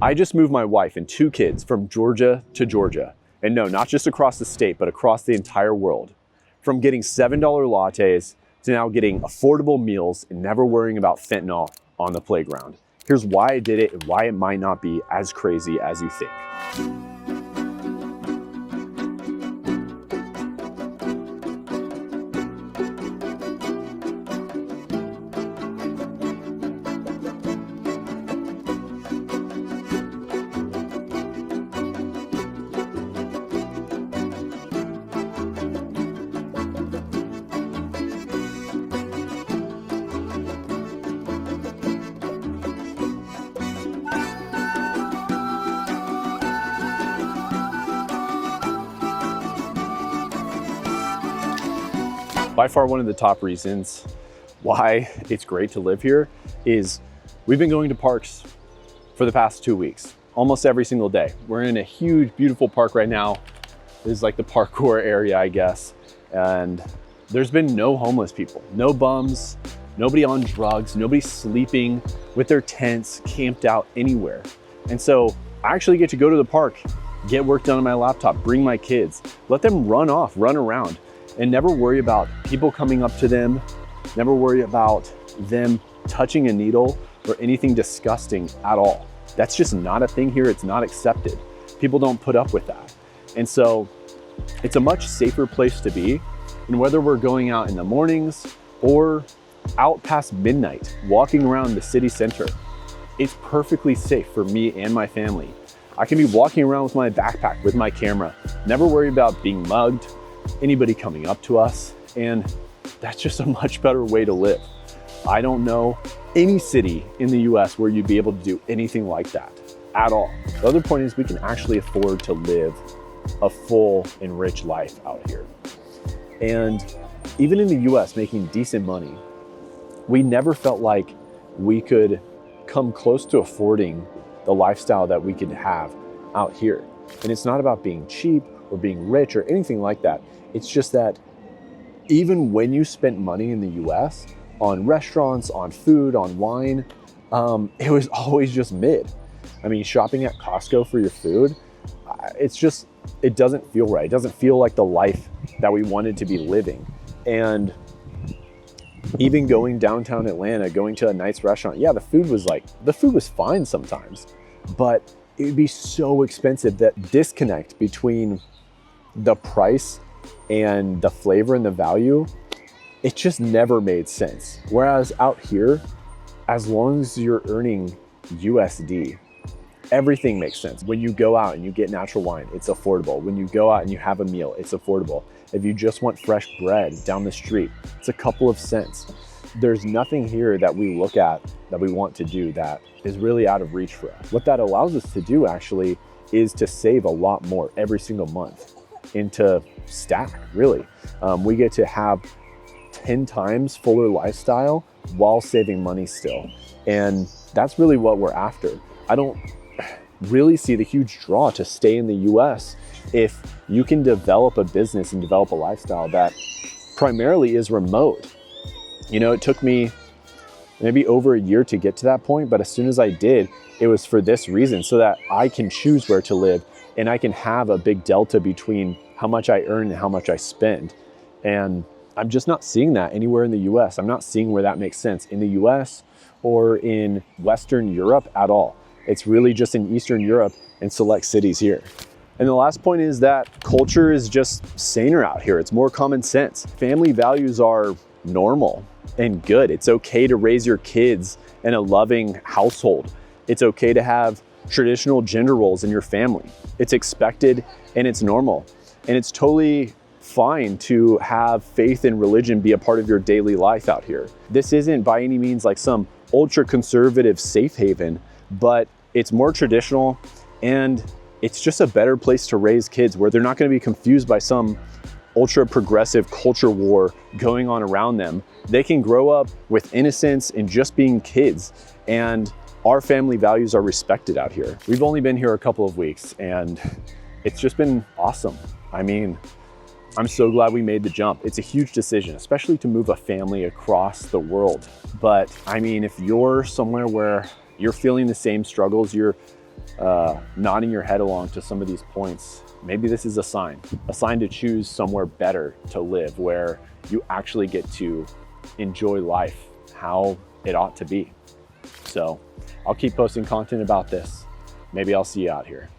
I just moved my wife and 2 kids from Georgia to Georgia. And no, not just across the state, but across the entire world. From getting $7 lattes to now getting affordable meals and never worrying about fentanyl on the playground. Here's why I did it and why it might not be as crazy as you think. By far one of the top reasons why it's great to live here is we've been going to parks for the past 2 weeks, almost every single day. We're in a huge, beautiful park right now. This is like the parkour area, I guess. And there's been no homeless people, no bums, nobody on drugs, nobody sleeping with their tents camped out anywhere. And so I actually get to go to the park, get work done on my laptop, bring my kids, let them run around, and never worry about people coming up to them, never worry about them touching a needle or anything disgusting at all. That's just not a thing here. It's not accepted. People don't put up with that. And so it's a much safer place to be. And whether we're going out in the mornings or out past midnight, walking around the city center, it's perfectly safe for me and my family. I can be walking around with my backpack, with my camera, never worry about being mugged, anybody coming up to us, and that's just a much better way to live. I don't know any city in the US where you'd be able to do anything like that at all. The other point is we can actually afford to live a full and rich life out here. And even in the US making decent money, we never felt like we could come close to affording the lifestyle that we could have out here. And it's not about being cheap or being rich or anything like that. It's just that even when you spent money in the US on restaurants, on food, on wine, it was always just mid. I mean, shopping at Costco for your food, it doesn't feel right. It doesn't feel like the life that we wanted to be living. And even going downtown Atlanta, going to a nice restaurant, yeah, the food was fine sometimes, but it would be so expensive. That disconnect between the price and the flavor and the value, it just never made sense. Whereas out here, as long as you're earning USD, everything makes sense. When you go out and you get natural wine, it's affordable. When you go out and you have a meal, it's affordable. If you just want fresh bread down the street, it's a couple of cents. There's nothing here that we look at that we want to do that is really out of reach for us. What that allows us to do actually is to save a lot more every single month into stack, really. We get to have 10 times fuller lifestyle while saving money still. And that's really what we're after. I don't really see the huge draw to stay in the US if you can develop a business and develop a lifestyle that primarily is remote. You know, it took me maybe over a year to get to that point, but as soon as I did, it was for this reason, so that I can choose where to live and I can have a big delta between how much I earn and how much I spend. And I'm just not seeing that anywhere in the US. I'm not seeing where that makes sense in the US or in Western Europe at all. It's really just in Eastern Europe and select cities here. And the last point is that culture is just saner out here. It's more common sense. Family values are normal and good. It's okay to raise your kids in a loving household. It's okay to have traditional gender roles in your family. It's expected and it's normal. And it's totally fine to have faith and religion be a part of your daily life out here. This isn't by any means like some ultra conservative safe haven, but it's more traditional and it's just a better place to raise kids where they're not going to be confused by some ultra progressive culture war going on around them. They can grow up with innocence and just being kids, and our family values are respected out here. We've only been here a couple of weeks and it's just been awesome. I mean, I'm so glad we made the jump. It's a huge decision, especially to move a family across the world. But I mean, if you're somewhere where you're feeling the same struggles, you're nodding your head along to some of these points, maybe this is a sign to choose somewhere better to live, where you actually get to enjoy life how it ought to be. So I'll keep posting content about this. Maybe I'll see you out here.